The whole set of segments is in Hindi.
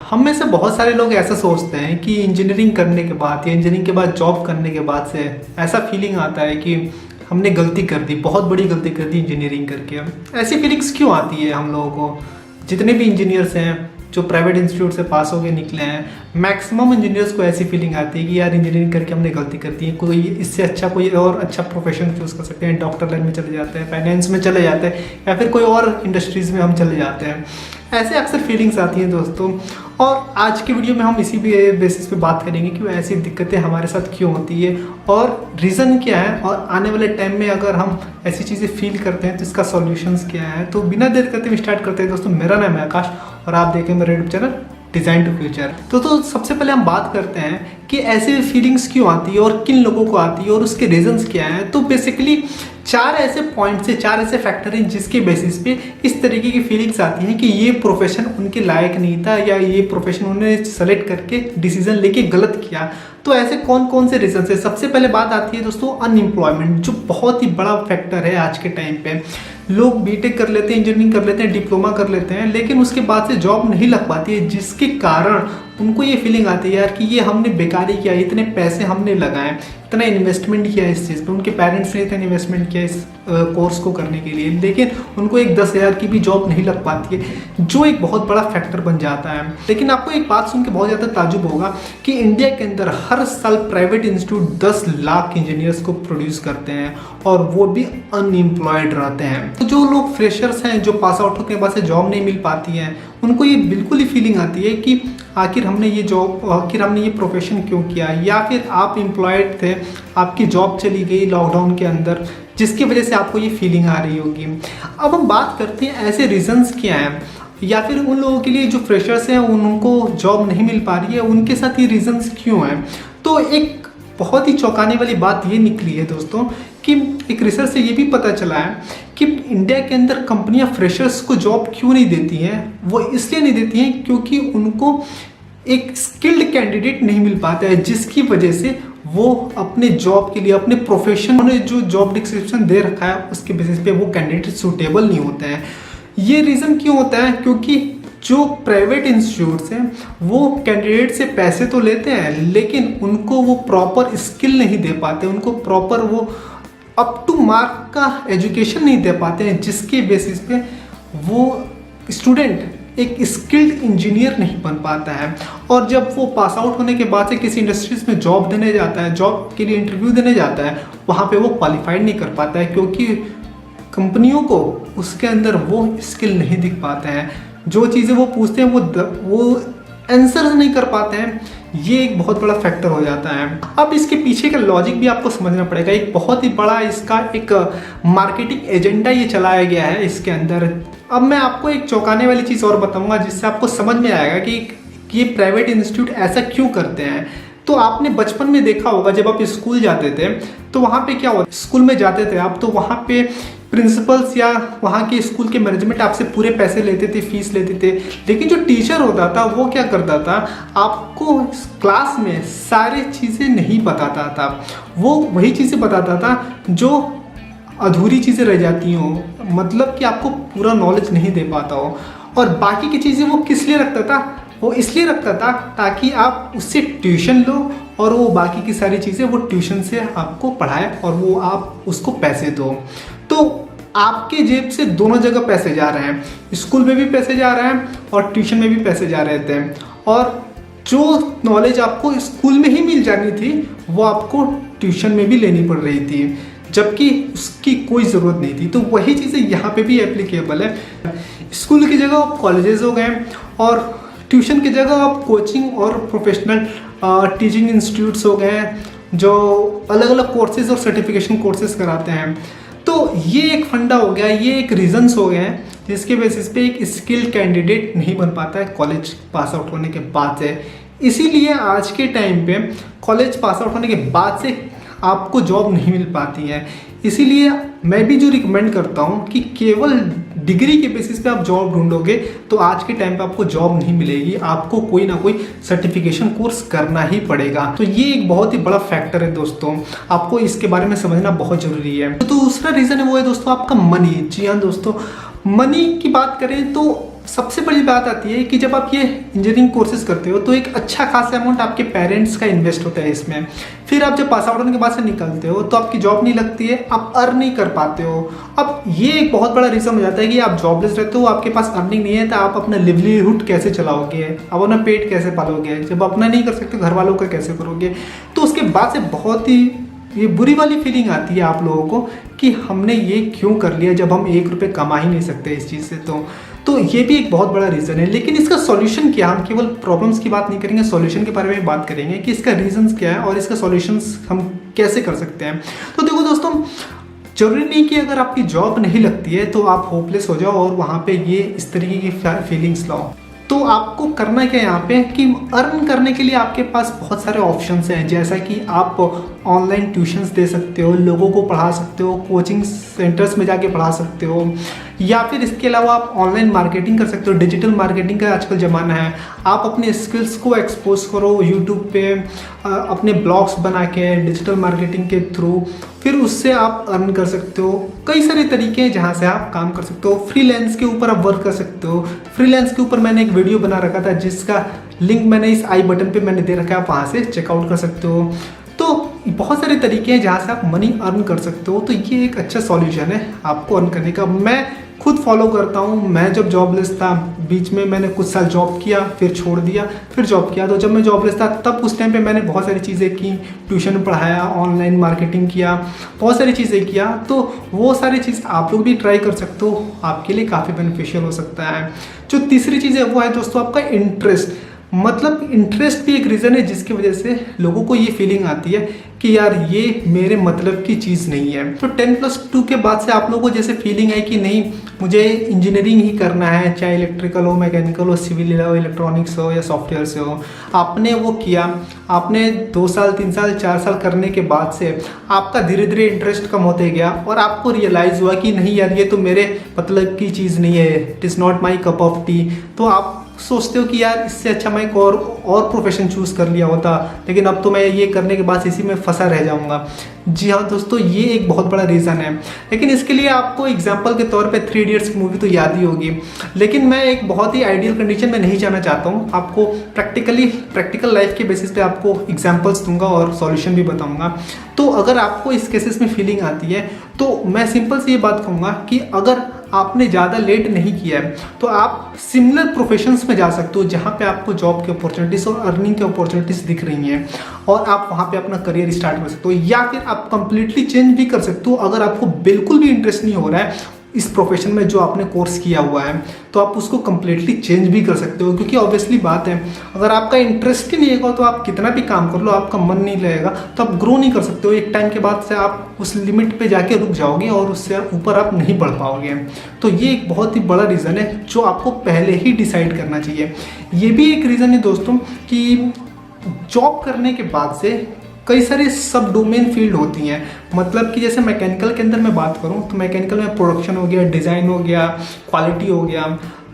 हम में से बहुत सारे लोग ऐसा सोचते हैं कि इंजीनियरिंग करने के बाद या इंजीनियरिंग के बाद जॉब करने के बाद से ऐसा फीलिंग आता है कि हमने गलती कर दी, बहुत बड़ी गलती कर दी इंजीनियरिंग करके। ऐसी फीलिंग्स क्यों आती है हम लोगों को? जितने भी इंजीनियर्स हैं जो प्राइवेट इंस्टीट्यूट से पास होकर निकले हैं, मैक्सिमम इंजीनियर्स को ऐसी फीलिंग आती है कि यार इंजीनियरिंग करके हमने गलती कर दी है, कोई इससे अच्छा कोई और अच्छा प्रोफेशन चूज़ कर सकते हैं, डॉक्टर लाइन में चले जाते हैं, फाइनेंस में चले जाते हैं, या फिर कोई और इंडस्ट्रीज़ में हम चले जाते हैं। ऐसे अक्सर फीलिंग्स आती हैं दोस्तों। और आज की वीडियो में हम इसी बेसिस पे बात करेंगे कि ऐसी दिक्कतें हमारे साथ क्यों होती है और रीज़न क्या है, और आने वाले टाइम में अगर हम ऐसी चीज़ें फील करते हैं तो इसका सॉल्यूशंस क्या है। तो बिना देर करते हुए स्टार्ट करते हैं दोस्तों। मेरा नाम है आकाश और आप देखें मेरा YouTube channel Design To Future. तो सबसे पहले हम बात करते हैं कि ऐसे फीलिंग्स क्यों आती है और किन लोगों को आती है और उसके रीजंस क्या हैं। तो बेसिकली चार ऐसे पॉइंट्स है, चार ऐसे फैक्टर हैं जिसके बेसिस पे इस तरीके की फीलिंग्स आती हैं कि ये प्रोफेशन उनके लायक नहीं था या ये प्रोफेशन उन्होंने सेलेक्ट करके डिसीजन लेके गलत किया। तो ऐसे कौन कौन से रीजंस है? सबसे पहले बात आती है दोस्तों अनएम्प्लॉयमेंट, जो बहुत ही बड़ा फैक्टर है आज के टाइम पे। लोग बीटेक कर लेते हैं, इंजीनियरिंग कर लेते हैं, डिप्लोमा कर लेते हैं, लेकिन उसके बाद से जॉब नहीं लग पाती है, जिसके कारण उनको ये फीलिंग आती है यार कि ये हमने बेकार ही किया, इतने पैसे हमने लगाए, इतना इन्वेस्टमेंट किया इस चीज़ पे, उनके पेरेंट्स ने इतना इन्वेस्टमेंट किया इस कोर्स को करने के लिए, लेकिन उनको एक 10,000 की भी जॉब नहीं लग पाती है, जो एक बहुत बड़ा फैक्टर बन जाता है। लेकिन आपको एक बात सुन के बहुत ज़्यादा ताजुब होगा कि इंडिया के अंदर हर साल प्राइवेट इंस्टीट्यूट 10 लाख इंजीनियर्स को प्रोड्यूस करते हैं और वो भी अनएम्प्लॉयड रहते हैं। तो जो लोग फ्रेशर्स हैं, जो पास आउट होने के बाद से जॉब नहीं मिल पाती है, उनको ये बिल्कुल ही फीलिंग आती है कि आखिर हमने ये प्रोफेशन क्यों किया, या फिर आप एम्प्लॉयड थे, आपकी जॉब चली गई लॉकडाउन के अंदर, जिसकी वजह से आपको ये फीलिंग आ रही होगी। अब हम बात करते हैं ऐसे रीजंस क्या हैं, या फिर उन लोगों के लिए जो फ्रेशर्स हैं उनको जॉब नहीं मिल पा रही है, उनके साथ ये रीजंस क्यों हैं। तो एक बहुत ही चौंकाने वाली बात ये निकली है दोस्तों कि एक रिसर्च से ये भी पता चला है कि इंडिया के अंदर कंपनियां फ्रेशर्स को जॉब क्यों नहीं देती हैं। वो इसलिए नहीं देती हैं क्योंकि उनको एक स्किल्ड कैंडिडेट नहीं मिल पाता है, जिसकी वजह से वो अपने जॉब के लिए, अपने प्रोफेशन में जो जॉब डिस्क्रिप्शन दे रखा है उसके बेसिस पे वो कैंडिडेट सूटेबल नहीं होते हैं। ये रीज़न क्यों होता है? क्योंकि जो प्राइवेट इंस्टीट्यूट्स हैं वो कैंडिडेट से पैसे तो लेते हैं, लेकिन उनको वो प्रॉपर स्किल नहीं दे पाते, उनको प्रॉपर वो अप टू मार्क का एजुकेशन नहीं दे पाते हैं, जिसके बेसिस पे वो स्टूडेंट एक स्किल्ड इंजीनियर नहीं बन पाता है। और जब वो पास आउट होने के बाद से किसी इंडस्ट्रीज में जॉब देने जाता है, जॉब के लिए इंटरव्यू देने जाता है, वहाँ पे वो क्वालिफाइड नहीं कर पाता है, क्योंकि कंपनियों को उसके अंदर वो स्किल नहीं दिख पाते हैं। जो चीज़ें वो पूछते हैं वो आंसर नहीं कर पाते हैं। ये एक बहुत बड़ा फैक्टर हो जाता है। अब इसके पीछे का लॉजिक भी आपको समझना पड़ेगा। एक बहुत ही बड़ा इसका एक मार्केटिंग एजेंडा ये चलाया गया है इसके अंदर। अब मैं आपको एक चौंकाने वाली चीज़ और बताऊंगा जिससे आपको समझ में आएगा कि ये प्राइवेट इंस्टीट्यूट ऐसा क्यों करते हैं। तो आपने बचपन में देखा होगा जब आप स्कूल जाते थे तो वहाँ पे क्या होता, स्कूल में जाते थे आप तो वहाँ पे प्रिंसिपल्स या वहाँ के स्कूल के मैनेजमेंट आपसे पूरे पैसे लेते थे, फीस लेते थे, लेकिन जो टीचर होता था वो क्या करता था, आपको क्लास में सारी चीज़ें नहीं बताता था। वो वही चीज़ें बताता था जो अधूरी चीज़ें रह जाती हों, मतलब कि आपको पूरा नॉलेज नहीं दे पाता हो। और बाकी की चीज़ें वो किस लिए रखता था? वो इसलिए रखता था ताकि आप उससे ट्यूशन लो और वो बाकी की सारी चीज़ें वो ट्यूशन से आपको पढ़ाए और वो आप उसको पैसे दो। तो आपके जेब से दोनों जगह पैसे जा रहे हैं, स्कूल में भी पैसे जा रहे हैं और ट्यूशन में भी पैसे जा रहे थे। और जो नॉलेज आपको स्कूल में ही मिल जानी थी वो आपको ट्यूशन में भी लेनी पड़ रही थी, जबकि उसकी कोई ज़रूरत नहीं थी। तो वही चीज़ें यहाँ पे भी एप्लीकेबल है। स्कूल की जगह आप कॉलेजेस हो गए और ट्यूशन की जगह आप कोचिंग और प्रोफेशनल टीचिंग इंस्टीट्यूट्स हो गए जो अलग अलग कोर्सेज और सर्टिफिकेशन कोर्सेज कराते हैं। तो ये एक फंडा हो गया, ये एक रीजंस हो गए हैं जिसके बेसिस पे एक स्किल्ड कैंडिडेट नहीं बन पाता है कॉलेज पास आउट होने के बाद से। इसीलिए आज के टाइम पे कॉलेज पास आउट होने के बाद से आपको जॉब नहीं मिल पाती है। इसीलिए मैं भी जो रिकमेंड करता हूँ कि केवल डिग्री के बेसिस पे आप जॉब ढूंढोगे तो आज के टाइम पे आपको जॉब नहीं मिलेगी, आपको कोई ना कोई सर्टिफिकेशन कोर्स करना ही पड़ेगा। तो ये एक बहुत ही बड़ा फैक्टर है दोस्तों, आपको इसके बारे में समझना बहुत जरूरी है। तो दूसरा रीज़न है वो है दोस्तों आपका मनी। जी हाँ दोस्तों, मनी की बात करें तो सबसे बड़ी बात आती है कि जब आप ये इंजीनियरिंग कोर्सेज करते हो तो एक अच्छा खासा अमाउंट आपके पेरेंट्स का इन्वेस्ट होता है इसमें। फिर आप जब पास आउट होने के बाद से निकलते हो तो आपकी जॉब नहीं लगती है, आप अर्न नहीं कर पाते हो। अब ये एक बहुत बड़ा रीज़न हो जाता है कि आप जॉबलेस रहते हो, आपके पास अर्निंग नहीं है, तो आप अपना लिवलीहुड कैसे चलाओगे, आप अपना पेट कैसे पालोगे, जब अपना नहीं कर सकते घर वालों का कैसे करोगे। तो उसके बाद से बहुत ही ये बुरी वाली फीलिंग आती है आप लोगों को कि हमने ये क्यों कर लिया जब हम 1 रुपये कमा ही नहीं सकते इस चीज़ से। तो ये भी एक बहुत बड़ा रीज़न है। लेकिन इसका सॉल्यूशन क्या, हम केवल प्रॉब्लम्स की बात नहीं करेंगे, सॉल्यूशन के बारे में बात करेंगे कि इसका रीजंस क्या है और इसका सॉल्यूशंस हम कैसे कर सकते हैं। तो देखो दोस्तों, जरूरी नहीं कि अगर आपकी जॉब नहीं लगती है तो आप होपलेस हो जाओ और वहाँ पे ये इस तरीके की फीलिंग्स लाओ। तो आपको करना क्या है यहाँ पे कि अर्न करने के लिए आपके पास बहुत सारे ऑप्शंस हैं, जैसा कि आप ऑनलाइन ट्यूशन्स दे सकते हो, लोगों को पढ़ा सकते हो, कोचिंग सेंटर्स में जाके पढ़ा सकते हो, या फिर इसके अलावा आप ऑनलाइन मार्केटिंग कर सकते हो। डिजिटल मार्केटिंग का आजकल ज़माना है, आप अपने स्किल्स को एक्सपोज करो यूट्यूब पे, अपने ब्लॉग्स बना के डिजिटल मार्केटिंग के थ्रू, फिर उससे आप अर्न कर सकते हो। कई सारे तरीके हैं जहाँ से आप काम कर सकते हो। फ्रीलांस के ऊपर आप वर्क कर सकते हो। फ्रीलांस के ऊपर मैंने एक वीडियो बना रखा था जिसका लिंक मैंने इस आई बटन पे मैंने दे रखा है, आप वहाँ से चेकआउट कर सकते हो। तो बहुत सारे तरीके हैं जहाँ से आप मनी अर्न कर सकते हो। तो ये एक अच्छा सॉल्यूशन है आपको अर्न करने का। मैं खुद फॉलो करता हूँ। मैं जब जॉबलेस था, बीच में मैंने कुछ साल जॉब किया, फिर छोड़ दिया, फिर जॉब किया। तो जब मैं जॉबलेस था तब उस टाइम पे मैंने बहुत सारी चीज़ें की, ट्यूशन पढ़ाया, ऑनलाइन मार्केटिंग किया, बहुत सारी चीज़ें किया। तो वो सारी चीज़ आप लोग भी ट्राई कर सकते हो, आपके लिए काफ़ी बेनिफिशियल हो सकता है। जो तीसरी चीज़ है वो है दोस्तों आपका इंटरेस्ट। मतलब इंटरेस्ट भी एक रीज़न है जिसकी वजह से लोगों को ये फीलिंग आती है कि यार ये मेरे मतलब की चीज़ नहीं है। तो 10+2 के बाद से आप लोगों को जैसे फीलिंग है कि नहीं मुझे इंजीनियरिंग ही करना है, चाहे इलेक्ट्रिकल हो, मैकेनिकल हो, सिविल हो, इलेक्ट्रॉनिक्स हो या सॉफ्टवेयर से हो। आपने वो किया, आपने 2 साल 3 साल 4 साल करने के बाद से आपका धीरे धीरे इंटरेस्ट कम होते गया और आपको रियलाइज़ हुआ कि नहीं यार ये तो मेरे मतलब की चीज़ नहीं है, it is not my cup of T. तो आप सोचते हो कि यार इससे अच्छा मैं एक और प्रोफेशन चूज़ कर लिया होता, लेकिन अब तो मैं ये करने के बाद इसी में फंसा रह जाऊंगा। जी हाँ दोस्तों, ये एक बहुत बड़ा रीज़न है। लेकिन इसके लिए आपको एग्जांपल के तौर पे 3 इडियट्स की मूवी तो याद ही होगी। लेकिन मैं एक बहुत ही आइडियल कंडीशन में नहीं जाना चाहता हूँ, आपको प्रैक्टिकल लाइफ के बेसिस पे आपको एग्जांपल्स दूंगा और सॉल्यूशन भी बताऊंगा। तो अगर आपको इस केसेस में फीलिंग आती है तो मैं सिंपल सी ये बात कहूँगा कि अगर आपने ज़्यादा लेट नहीं किया है तो आप सिमिलर प्रोफेशंस में जा सकते हो जहाँ पे आपको जॉब की अपॉर्चुनिटीज़ और अर्निंग की अपॉर्चुनिटीज़ दिख रही हैं और आप वहाँ पे अपना करियर स्टार्ट कर सकते हो। या फिर आप कंप्लीटली चेंज भी कर सकते हो अगर आपको बिल्कुल भी इंटरेस्ट नहीं हो रहा है इस प्रोफेशन में जो आपने कोर्स किया हुआ है, तो आप उसको कम्प्लीटली चेंज भी कर सकते हो। क्योंकि ऑब्वियसली बात है, अगर आपका इंटरेस्ट ही नहीं होगा तो आप कितना भी काम कर लो, आपका मन नहीं लगेगा तो आप ग्रो नहीं कर सकते हो। एक टाइम के बाद से आप उस लिमिट पे जाके रुक जाओगे और उससे ऊपर आप नहीं बढ़ पाओगे। तो ये एक बहुत ही बड़ा रीज़न है जो आपको पहले ही डिसाइड करना चाहिए। ये भी एक रीज़न है दोस्तों कि जॉब करने के बाद से कई सारी सब डोमेन फील्ड होती हैं। मतलब कि जैसे मैकेनिकल के अंदर मैं बात करूं तो मैकेनिकल में प्रोडक्शन हो गया, डिज़ाइन हो गया, क्वालिटी हो गया।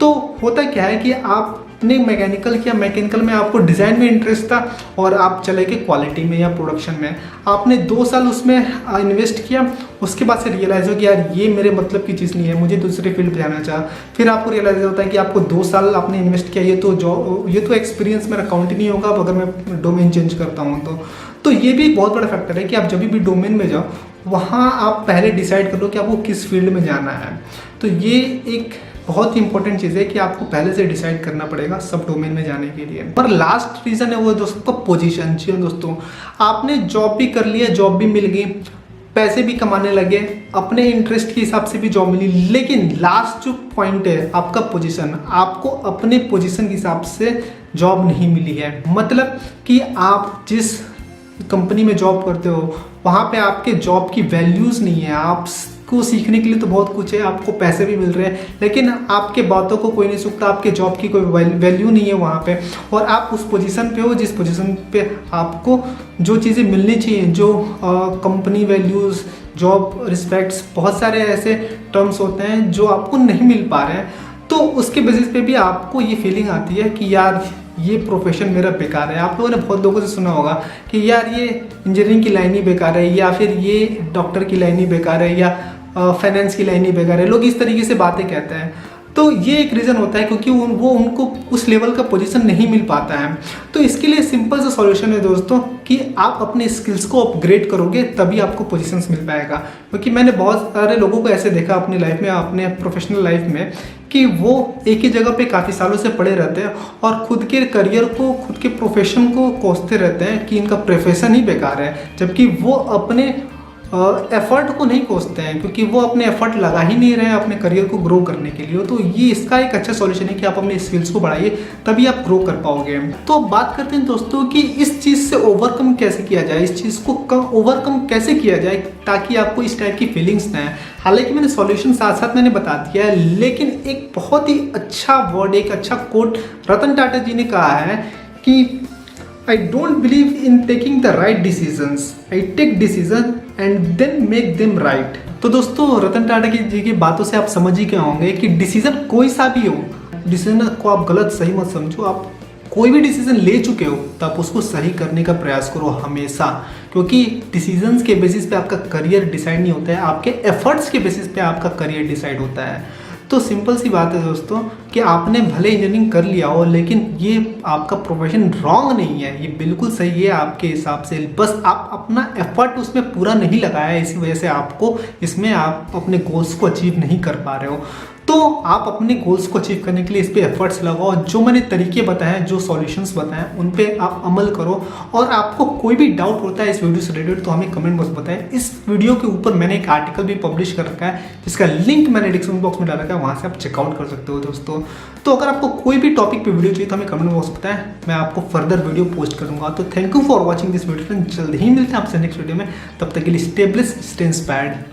तो होता क्या है कि आपने मैकेनिकल किया, मैकेनिकल में आपको डिज़ाइन में इंटरेस्ट था और आप चले गए क्वालिटी में या प्रोडक्शन में। आपने 2 साल उसमें इन्वेस्ट किया, उसके बाद से रियलाइज़ हो कि यार ये मेरे मतलब की चीज़ नहीं है, मुझे दूसरे फील्ड पे जाना चाहा। फिर आपको रियलाइज़ होता है कि आपको 2 साल आपने इन्वेस्ट किया, ये तो एक्सपीरियंस मेरा काउंट ही नहीं होगा अगर मैं डोमेन चेंज करता हूँ। तो ये भी एक बहुत बड़ा फैक्टर है कि आप जब भी डोमेन में जाओ वहाँ आप पहले डिसाइड कर लो कि आपको किस फील्ड में जाना है। तो ये एक बहुत ही इंपॉर्टेंट चीज़ है कि आपको पहले से डिसाइड करना पड़ेगा सब डोमेन में जाने के लिए। और लास्ट रीज़न है वो दोस्तों पोजीशन। जी दोस्तों, आपने जॉब भी कर लिया, जॉब भी मिल गई, पैसे भी कमाने लगे, अपने इंटरेस्ट के हिसाब से भी जॉब मिली, लेकिन लास्ट जो पॉइंट है आपका पोजीशन, आपको अपने पोजीशन के हिसाब से जॉब नहीं मिली है। मतलब कि आप जिस कंपनी में जॉब करते हो वहाँ पे आपके जॉब की वैल्यूज़ नहीं है। आपको सीखने के लिए तो बहुत कुछ है, आपको पैसे भी मिल रहे हैं, लेकिन आपके बातों को कोई नहीं सुनता, आपके जॉब की कोई वैल्यू नहीं है वहाँ पे। और आप उस पोजीशन पे हो जिस पोजीशन पे आपको जो चीज़ें मिलनी चाहिए, जो कंपनी वैल्यूज़, जॉब रिस्पेक्ट्स, बहुत सारे ऐसे टर्म्स होते हैं जो आपको नहीं मिल पा रहे हैं। तो उसके बेसिस पे भी आपको ये फीलिंग आती है कि यार ये प्रोफेशन मेरा बेकार है। आप लोगों ने बहुत लोगों से सुना होगा कि यार ये इंजीनियरिंग की लाइन ही बेकार है, या फिर ये डॉक्टर की लाइन ही बेकार है, या फाइनेंस की लाइन ही बेकार है। लोग इस तरीके से बातें कहते हैं। तो ये एक रीज़न होता है क्योंकि वो उनको उस लेवल का पोजीशन नहीं मिल पाता है। तो इसके लिए सिंपल सा सॉल्यूशन है दोस्तों कि आप अपने स्किल्स को अपग्रेड करोगे तभी आपको पोजीशंस मिल पाएगा। क्योंकि मैंने बहुत सारे लोगों को ऐसे देखा अपनी लाइफ में, अपने प्रोफेशनल लाइफ में, कि वो एक ही जगह पे काफ़ी सालों से पड़े रहते हैं और खुद के करियर को, खुद के प्रोफेशन को कोसते रहते हैं कि इनका प्रोफेशन ही बेकार है, जबकि वो अपने एफर्ट को नहीं कोसते हैं क्योंकि वो अपने एफर्ट लगा ही नहीं रहे हैं अपने करियर को ग्रो करने के लिए। तो ये इसका एक अच्छा सॉल्यूशन है कि आप अपने स्किल्स को बढ़ाइए तभी आप ग्रो कर पाओगे। तो अब बात करते हैं दोस्तों कि इस चीज़ से ओवरकम कैसे किया जाए, इस चीज़ को ओवरकम कैसे किया जाए ताकि आपको इस टाइप की फीलिंग्स ना आए। हालांकि मैंने सॉल्यूशन साथ साथ मैंने बता दिया है, लेकिन एक बहुत ही अच्छा वर्ड, एक अच्छा कोट रतन टाटा जी ने कहा है कि I don't believe in taking the right decisions. I take decision and then make them right. तो दोस्तों रतन टाटा जी की बातों से आप समझ ही गए होंगे कि डिसीजन कोई सा भी हो, डिसीजन को आप गलत सही मत समझो। आप कोई भी डिसीजन ले चुके हो तो आप उसको सही करने का प्रयास करो हमेशा, क्योंकि डिसीजंस के बेसिस पे आपका करियर डिसाइड नहीं होता है, आपके एफर्ट्स के बेसिस पे आपका करियर डिसाइड होता है। तो सिंपल सी बात है दोस्तों कि आपने भले इंजीनियरिंग कर लिया हो, लेकिन ये आपका प्रोफेशन रॉन्ग नहीं है, ये बिल्कुल सही है आपके हिसाब से। बस आप अपना एफर्ट उसमें पूरा नहीं लगाया, इसी वजह से आपको इसमें आप अपने गोल्स को अचीव नहीं कर पा रहे हो। तो आप अपने गोल्स को अचीव करने के लिए इस पे एफर्ट्स लगाओ। जो मैंने तरीके बताए हैं, जो सॉल्यूशंस बताए हैं, उन पे आप अमल करो। और आपको कोई भी डाउट होता है इस वीडियो से रिलेटेड तो हमें कमेंट बॉक्स बताएं। इस वीडियो के ऊपर मैंने एक आर्टिकल भी पब्लिश कर रखा है जिसका लिंक मैंने डिस्क्रिप्शन बॉक्स में डाल रखा है, वहाँ से आप चेकआउट कर सकते हो दोस्तों। तो अगर आपको कोई भी टॉपिक पे वीडियो चाहिए तो हमें कमेंट बॉक्स बताएं, मैं आपको फर्दर वीडियो पोस्ट करूँगा। तो thank you for watching this video, जल्द ही मिलते हैं आपसे नेक्स्ट वीडियो में। तब तक के लिए स्टे ब्लेस्ड, स्टे इंस्पायर्ड।